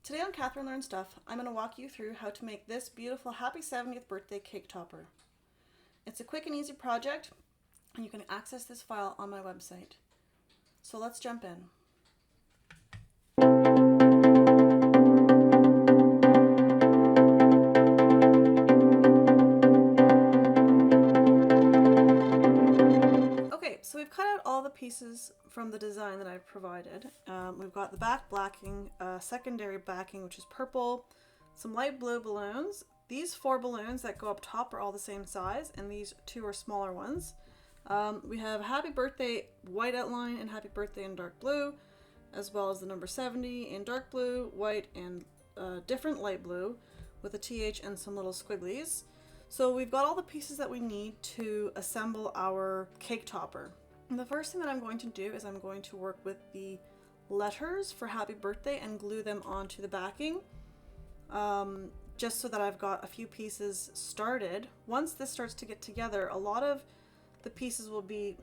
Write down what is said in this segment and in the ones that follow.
Today on Catherine Learns Stuff, I'm going to walk you through how to make this beautiful happy 70th birthday cake topper. It's a quick and easy project, and you can access this file on my website. So let's jump in. Okay, so we've cut out all the pieces from the design that I've provided. We've got the back backing, secondary backing, which is purple, some light blue balloons. These 4 balloons that go up top are all the same size, and these 2 are smaller ones. We have happy birthday white outline and happy birthday in dark blue, as well as the number 70 in dark blue, white, and different light blue with a TH and some little squigglies. So we've got all the pieces that we need to assemble our cake topper. And the first thing that I'm going to do is I'm going to work with the letters for happy birthday and glue them onto the backing, just so that I've got a few pieces started. Once this starts to get together, a lot of the pieces will be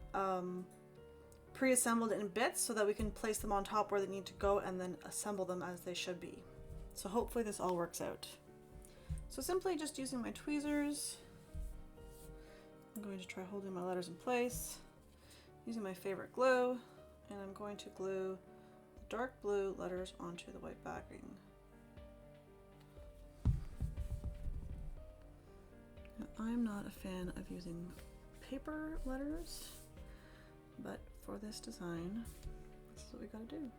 pre-assembled in bits so that we can place them on top where they need to go and then assemble them as they should be. So hopefully this all works out. So simply just using my tweezers, I'm going to try holding my letters in place, using my favorite glue, and I'm going to glue the dark blue letters onto the white backing. Now, I'm not a fan of using paper letters, but for this design, this is what we gotta do.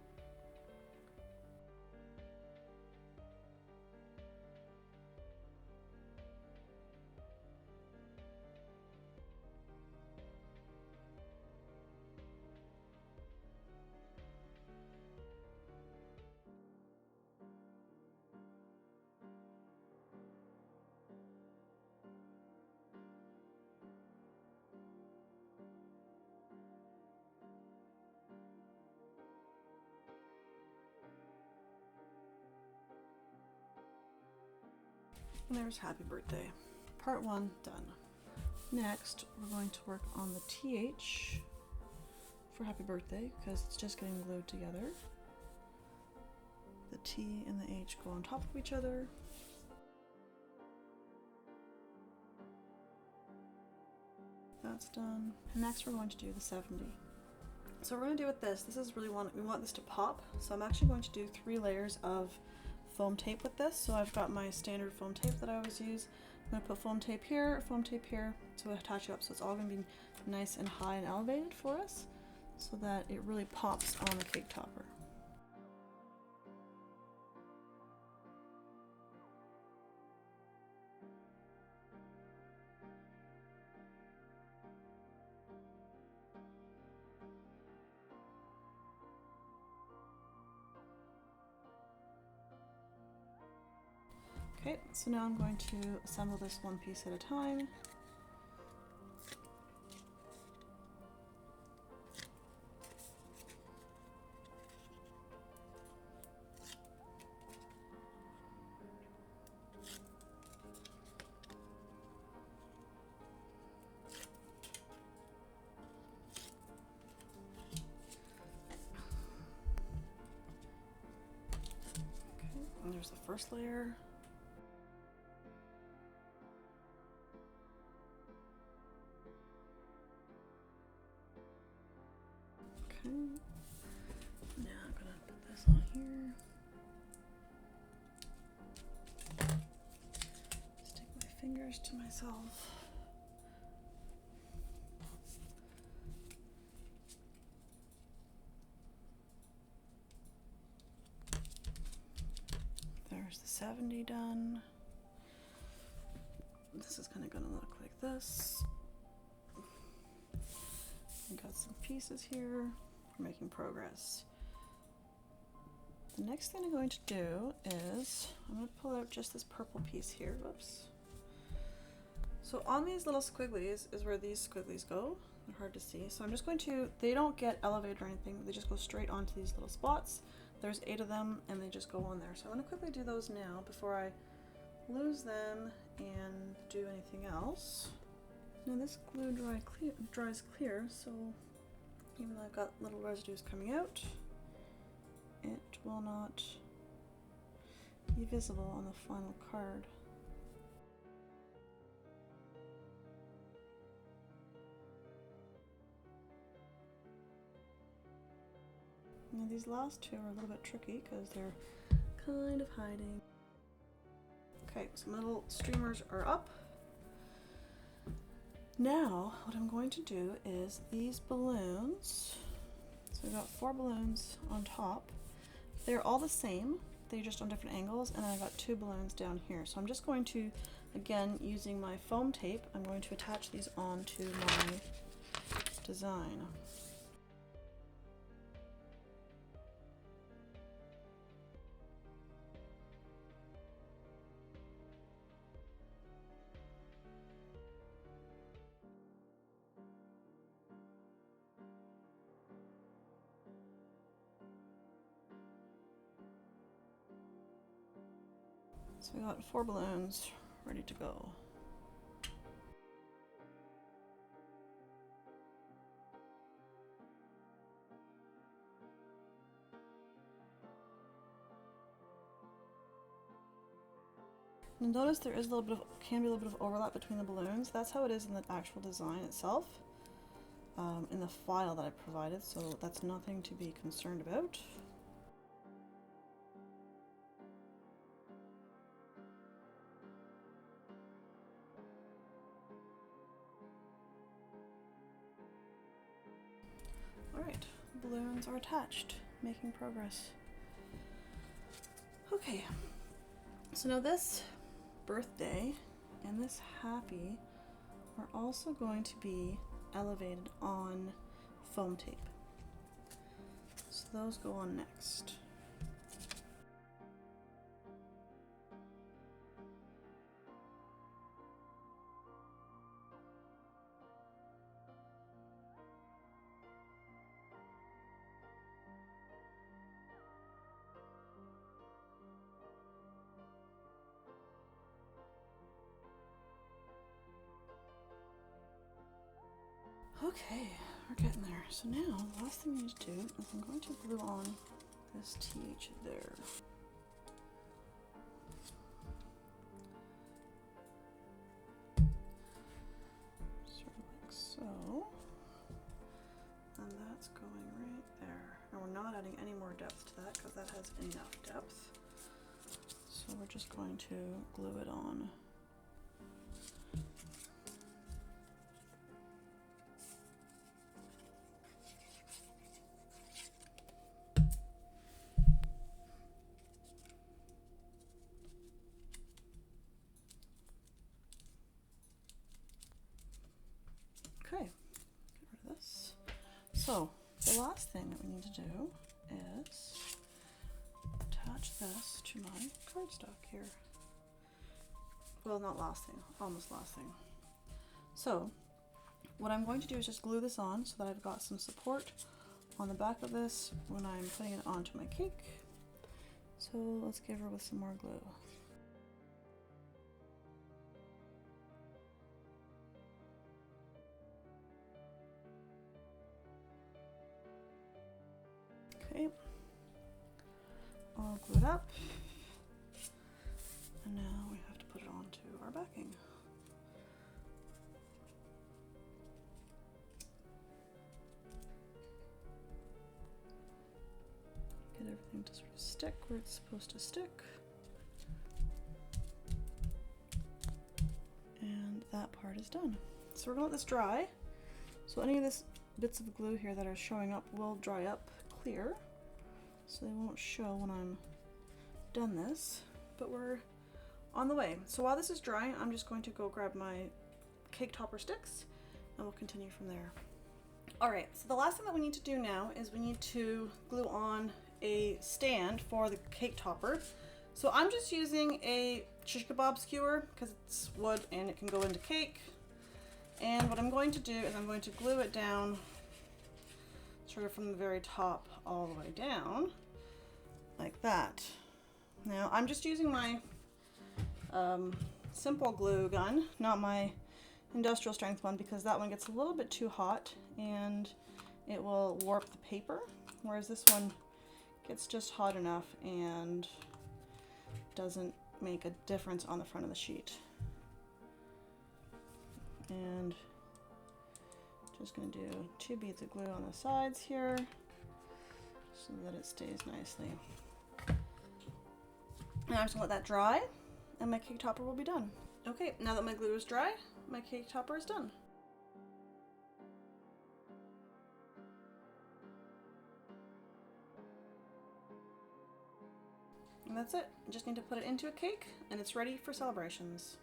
And there's happy birthday. Part 1 done. Next, we're going to work on the TH for happy birthday because it's just getting glued together. The T and the H go on top of each other. That's done. And next we're going to do the 70. So we're going to do with this. This is really we want this to pop. So I'm actually going to do 3 layers of foam tape with this. So I've got my standard foam tape that I always use. I'm going to put foam tape here to attach it up, so it's all going to be nice and high and elevated for us so that it really pops on the cake topper. Okay, so now I'm going to assemble this one piece at a time. Okay, and there's the first layer. Now I'm gonna put this on here. Stick my fingers to myself. There's the 70 done. This is kind of gonna look like this. I got some pieces here. We're making progress. The next thing I'm going to do is I'm going to pull out just this purple piece here. Whoops. So on these little squigglies is where these squigglies go. They're hard to see. So I'm just going to, they don't get elevated or anything. They just go straight onto these little spots. There's 8 of them and they just go on there. So I'm going to quickly do those now before I lose them and do anything else. Now this glue dries clear, so even though I've got little residues coming out, it will not visible on the final card. Now these last two are a little bit tricky because they're kind of hiding. Okay, so my little streamers are up. Now what I'm going to do is these balloons, so I've got 4 balloons on top. They're all the same, they're just on different angles, and then I've got 2 balloons down here. So I'm just going to, again, using my foam tape, I'm going to attach these onto my design. So we got 4 balloons ready to go. You'll notice there is a little bit of, can be a little bit of overlap between the balloons. That's how it is in the actual design itself, in the file that I provided, so that's nothing to be concerned about. Alright, balloons are attached, making progress. Okay, so now this birthday and this happy are also going to be elevated on foam tape. So those go on next. Okay, we're getting there. So now, the last thing I need to do is I'm going to glue on this TH there. Sort of like so. And that's going right there. And we're not adding any more depth to that because that has enough depth. So we're just going to glue it on. Okay, get rid of this. So the last thing that we need to do is attach this to my cardstock here. Well, not last thing, almost last thing. So what I'm going to do is just glue this on so that I've got some support on the back of this when I'm putting it onto my cake. So let's give her with some more glue. Okay, all glued up, and now we have to put it onto our backing. Get everything to sort of stick where it's supposed to stick. And that part is done. So we're gonna let this dry. So any of this bits of glue here that are showing up will dry up clear, so they won't show when I'm done this, but we're on the way. So while this is drying, I'm just going to go grab my cake topper sticks and we'll continue from there. All right, so the last thing that we need to do now is we need to glue on a stand for the cake topper. So I'm just using a shish kebab skewer because it's wood and it can go into cake. And what I'm going to do is I'm going to glue it down sort of from the very top all the way down like that. Now I'm just using my simple glue gun, not my industrial strength one, because that one gets a little bit too hot and it will warp the paper, whereas this one gets just hot enough and doesn't make a difference on the front of the sheet. And just going to do 2 beads of glue on the sides here so that it stays nicely. Now I'm just going to let that dry and my cake topper will be done. Okay, now that my glue is dry, my cake topper is done. And that's it. I just need to put it into a cake and it's ready for celebrations.